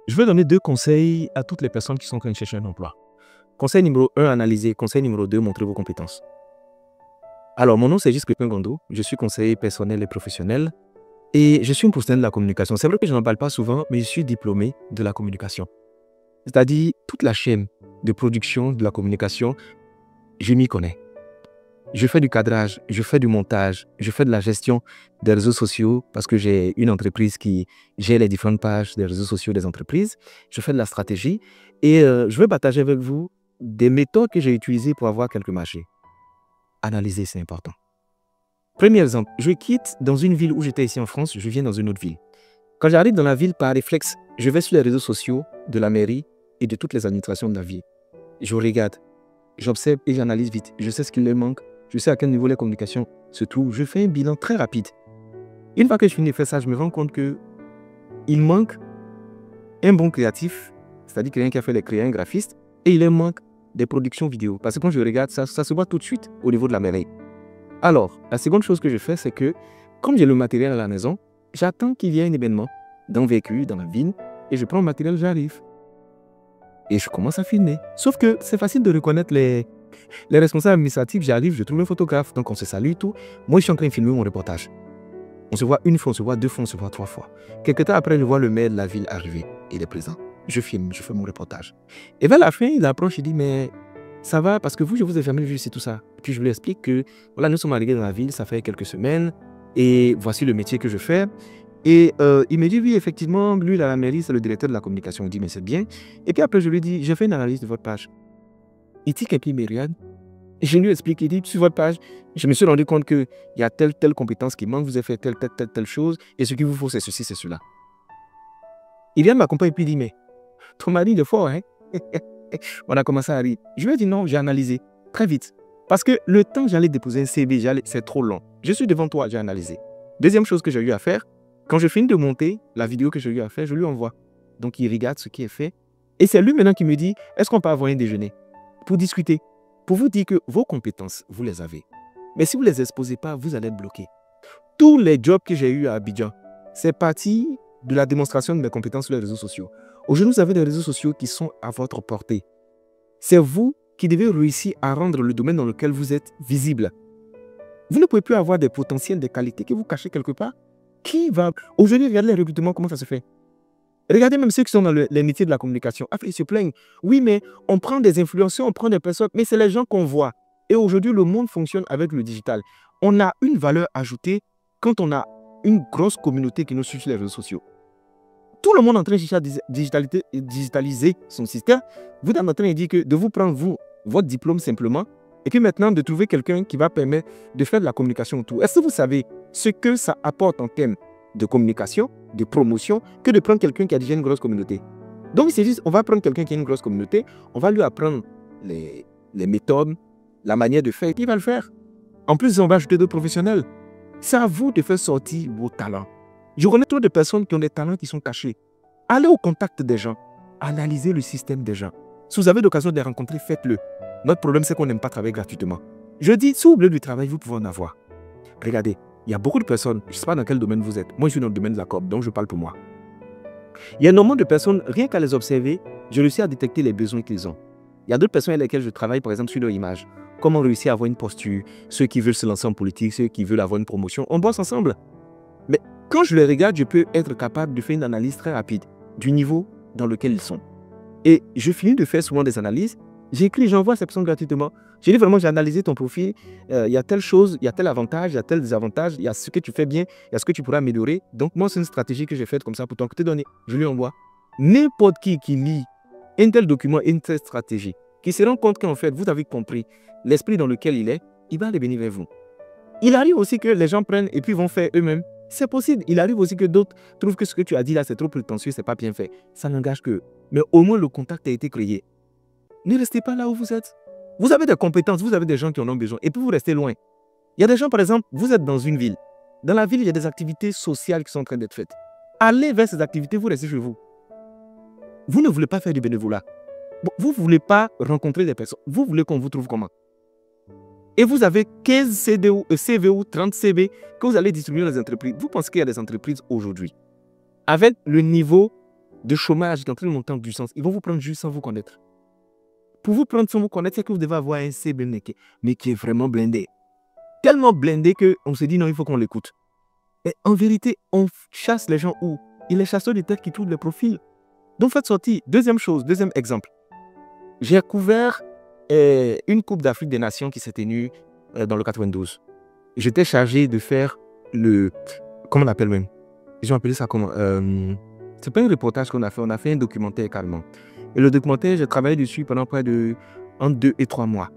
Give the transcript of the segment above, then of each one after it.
Je veux donner 2 conseils à toutes les personnes qui sont en train de chercher un emploi. Conseil numéro 1, analysez. Conseil numéro 2, montrez vos compétences. Alors, mon nom, c'est Juste Crépin Gondo. Je suis conseiller personnel et professionnel et je suis un professionnel de la communication. C'est vrai que je n'en parle pas souvent, mais je suis diplômé de la communication. C'est-à-dire, toute la chaîne de production de la communication, je m'y connais. Je fais du cadrage, je fais du montage, je fais de la gestion des réseaux sociaux parce que j'ai une entreprise qui gère les différentes pages des réseaux sociaux des entreprises. Je fais de la stratégie et je vais partager avec vous des méthodes que j'ai utilisées pour avoir quelques marchés. Analyser, c'est important. Premier exemple, je quitte dans une ville où j'étais ici en France, je viens dans une autre ville. Quand j'arrive dans la ville, par réflexe, je vais sur les réseaux sociaux de la mairie et de toutes les administrations de la ville. Je regarde, j'observe et j'analyse vite. Je sais ce qu'il leur manque, je sais à quel niveau les communications se trouvent. Je fais un bilan très rapide. Une fois que je finis de faire ça, je me rends compte qu'il manque un bon créatif, c'est-à-dire quelqu'un qui a fait les créas, un graphiste, et il leur manque des productions vidéo. Parce que quand je regarde ça, ça se voit tout de suite au niveau de la mairie. Alors, la seconde chose que je fais, c'est que, comme j'ai le matériel à la maison, j'attends qu'il y ait un événement d'envergure dans la ville, et je prends le matériel, j'arrive. Et je commence à filmer. Sauf que c'est facile de reconnaître les responsables administratifs. J'arrive, je trouve un photographe, donc on se salue et tout. Moi, je suis en train de filmer mon reportage. On se voit une fois, on se voit deux fois, on se voit trois fois. Quelques temps après, je vois le maire de la ville arriver. Il est présent. Je filme, je fais mon reportage. Et vers la fin, il approche, il dit, mais ça va, parce que vous, je vous ai jamais vu, c'est tout ça. Puis je lui explique que, voilà, nous sommes arrivés dans la ville, ça fait quelques semaines, et voici le métier que je fais. Et il me dit, oui, effectivement, lui, à la mairie, c'est le directeur de la communication. Il dit, mais c'est bien. Et puis après, je lui dis, j'ai fait une analyse de votre page. Il tique et puis il me regarde. Et je lui explique, il dit, sur votre page, je me suis rendu compte qu'il y a telle compétence qui manque, vous avez fait telle chose, et ce qu'il vous faut, c'est ceci, c'est cela. Il vient m'accompagner et puis il dit, mais ton mari, il est fort, hein? On a commencé à rire. Je lui ai dit, non, j'ai analysé très vite. Parce que le temps que j'allais déposer un CV, c'est trop long. Je suis devant toi, j'ai analysé. Deuxième chose que j'ai eu à faire, quand je finis de monter la vidéo que j'ai eu à faire, je lui envoie. Donc, il regarde ce qui est fait. Et c'est lui maintenant qui me dit, est-ce qu'on peut avoir un déjeuner pour discuter, pour vous dire que vos compétences, vous les avez. Mais si vous ne les exposez pas, vous allez être bloqué. Tous les jobs que j'ai eus à Abidjan, c'est parti de la démonstration de mes compétences sur les réseaux sociaux. Aujourd'hui, vous avez des réseaux sociaux qui sont à votre portée. C'est vous qui devez réussir à rendre le domaine dans lequel vous êtes visible. Vous ne pouvez plus avoir des potentiels, des qualités que vous cachez quelque part. Qui va... Aujourd'hui, regardez les recrutements, comment ça se fait. Regardez même ceux qui sont dans les métiers de la communication. Après, ils se plaignent. Oui, mais on prend des influenceurs, on prend des personnes, mais c'est les gens qu'on voit. Et aujourd'hui, le monde fonctionne avec le digital. On a une valeur ajoutée quand on a une grosse communauté qui nous suit sur les réseaux sociaux. Tout le monde est en train de chercher à digitaliser son système. Vous êtes en train de dire que de vous prendre, vous, votre diplôme simplement, et puis maintenant de trouver quelqu'un qui va permettre de faire de la communication autour. Est-ce que vous savez ce que ça apporte en termes de communication, de promotion, que de prendre quelqu'un qui a déjà une grosse communauté? Donc, c'est juste, on va prendre quelqu'un qui a une grosse communauté, on va lui apprendre les méthodes, la manière de faire, et puis il va le faire. En plus, on va ajouter d'autres professionnels. C'est à vous de faire sortir vos talents. Je connais trop de personnes qui ont des talents qui sont cachés. Allez au contact des gens. Analysez le système des gens. Si vous avez l'occasion de les rencontrer, faites-le. Notre problème, c'est qu'on n'aime pas travailler gratuitement. Je dis, si vous voulez du travail, vous pouvez en avoir. Regardez, il y a beaucoup de personnes, je ne sais pas dans quel domaine vous êtes. Moi, je suis dans le domaine de la com, donc je parle pour moi. Il y a énormément de personnes, rien qu'à les observer, je réussis à détecter les besoins qu'ils ont. Il y a d'autres personnes avec lesquelles je travaille, par exemple, sur leur image. Comment réussir à avoir une posture, ceux qui veulent se lancer en politique, ceux qui veulent avoir une promotion, on bosse ensemble. Mais quand je les regarde, je peux être capable de faire une analyse très rapide du niveau dans lequel ils sont. Et je finis de faire souvent des analyses, j'écris, j'envoie à ces personnes gratuitement. Je dis vraiment, j'ai analysé ton profil, il y a telle chose, il y a tel avantage, il y a tel désavantage, il y a ce que tu fais bien, il y a ce que tu pourras améliorer. Donc moi, c'est une stratégie que j'ai faite comme ça pour te donner. Je lui envoie. N'importe qui lit un tel document, une telle stratégie, qui se rend compte qu'en fait, vous avez compris l'esprit dans lequel il est, il va aller venir vers vous. Il arrive aussi que les gens prennent et puis vont faire eux-mêmes. C'est possible. Il arrive aussi que d'autres trouvent que ce que tu as dit là, c'est trop prétentieux, c'est pas bien fait. Ça n'engage qu'eux. Mais au moins, le contact a été créé. Ne restez pas là où vous êtes. Vous avez des compétences, vous avez des gens qui en ont besoin. Et puis vous restez loin. Il y a des gens, par exemple, vous êtes dans une ville. Dans la ville, il y a des activités sociales qui sont en train d'être faites. Allez vers ces activités, vous restez chez vous. Vous ne voulez pas faire du bénévolat. Vous ne voulez pas rencontrer des personnes. Vous voulez qu'on vous trouve comment? Et vous avez 15 CV ou 30 CV que vous allez distribuer dans les entreprises. Vous pensez qu'il y a des entreprises aujourd'hui, avec le niveau de chômage qui est en train de monter en puissance, ils vont vous prendre juste sans vous connaître. Pour vous prendre sans vous connaître, c'est que vous devez avoir un CV mais qui est vraiment blindé. Tellement blindé qu'on se dit non, il faut qu'on l'écoute. Et en vérité, on chasse les gens où? Il est chasseur de tête qui trouvent les profils. Donc faites sortir. Deuxième chose, deuxième exemple. J'ai couvert une Coupe d'Afrique des Nations qui s'est tenue dans le 92. J'étais chargé de faire le... Comment on appelle même? Ils ont appelé ça comment? C'est pas un reportage qu'on a fait un documentaire carrément. Et le documentaire, j'ai travaillé dessus pendant près de entre 2 et 3 mois.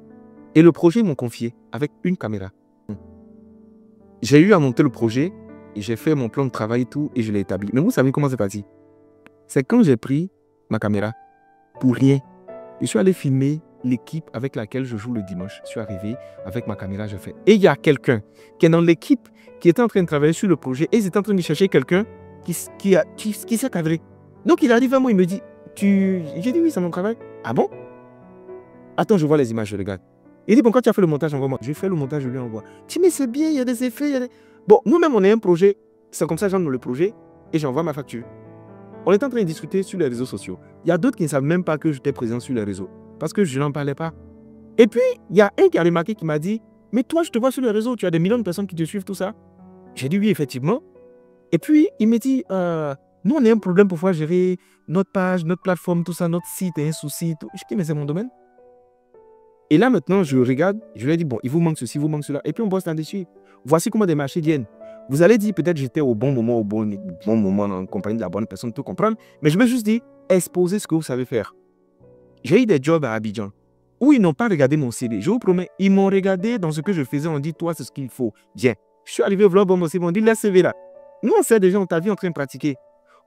Et le projet, ils m'ont confié avec une caméra. J'ai eu à monter le projet, et j'ai fait mon plan de travail et tout, et je l'ai établi. Mais vous savez comment c'est parti? C'est quand j'ai pris ma caméra, pour rien, je suis allé filmer l'équipe avec laquelle je joue le dimanche. Je suis arrivé avec ma caméra, j'ai fait. Et il y a quelqu'un qui est dans l'équipe, qui était en train de travailler sur le projet, et ils étaient en train de chercher quelqu'un qui s'est cadré. Donc il arrive à moi, il me dit, j'ai dit oui, c'est mon travail. Ah bon? Attends, je vois les images, je regarde. Il dit, bon, quand tu as fait le montage, envoie-moi. Je fais le montage, je lui envoie. Tu dis, mais c'est bien, il y a des effets. Il y a des... Bon, nous-mêmes, on a un projet. C'est comme ça, j'envoie le projet et j'envoie ma facture. On est en train de discuter sur les réseaux sociaux. Il y a d'autres qui ne savent même pas que j'étais présent sur les réseaux parce que je n'en parlais pas. Et puis, il y a un qui a remarqué qui m'a dit, mais toi, je te vois sur les réseaux, tu as des millions de personnes qui te suivent, tout ça. J'ai dit oui, effectivement. Et puis, il me dit, nous, on a un problème pour pouvoir gérer notre page, notre plateforme, tout ça, notre site et un souci. Tout. Je dis, mais c'est mon domaine. Et là, maintenant, je regarde, je lui ai dit, bon, il vous manque ceci, il vous manque cela. Et puis, on bosse là-dessus. Voici comment des marchés viennent. Vous allez dire, peut-être j'étais au bon moment, en compagnie de la bonne personne, tout comprendre. Mais je me suis juste dit, exposez ce que vous savez faire. J'ai eu des jobs à Abidjan où ils n'ont pas regardé mon CV. Je vous promets, ils m'ont regardé dans ce que je faisais. On dit, toi, c'est ce qu'il faut. Viens. Je suis arrivé au vlog, bon, ils m'ont dit, laisse CV là. Nous, on sait déjà, on t'a vu en train de pratiquer.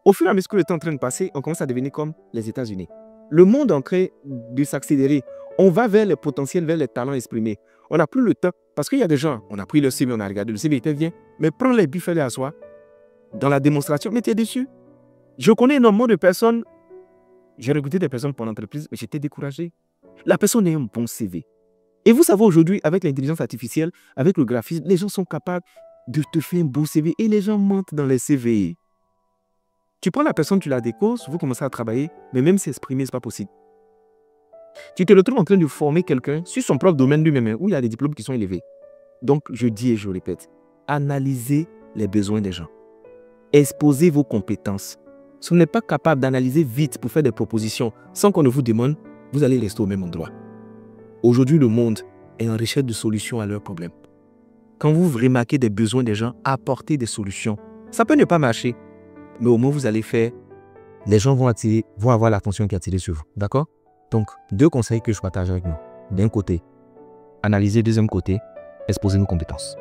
Au fur et à mesure que le temps est en train de passer, on commence à devenir comme les États-Unis. Le monde est en train de s'accélérer. On va vers les potentiels, vers les talents exprimés. On n'a plus le temps. Parce qu'il y a des gens, on a pris le CV, on a regardé, le CV était bien. Mais prends les buts, fais-les à soi. Dans la démonstration, mais tu es déçu. Je connais énormément de personnes. J'ai recruté des personnes pour l'entreprise, mais j'étais découragé. La personne a un bon CV. Et vous savez, aujourd'hui, avec l'intelligence artificielle, avec le graphisme, les gens sont capables de te faire un beau CV. Et les gens mentent dans les CV. Tu prends la personne, tu la décoses, vous commencez à travailler, mais même s'exprimer, ce n'est pas possible. Tu te retrouves en train de former quelqu'un sur son propre domaine lui-même, où il y a des diplômes qui sont élevés. Donc, je dis et je répète, analysez les besoins des gens. Exposez vos compétences. Si vous n'êtes pas capable d'analyser vite pour faire des propositions sans qu'on ne vous demande, vous allez rester au même endroit. Aujourd'hui, le monde est en recherche de solutions à leurs problèmes. Quand vous remarquez des besoins des gens, apportez des solutions. Ça peut ne pas marcher, mais au moins vous allez faire, les gens vont avoir l'attention qui est attirée sur vous. D'accord? Donc, 2 conseils que je partage avec nous. D'un côté, analyser, deuxième côté, exposer nos compétences.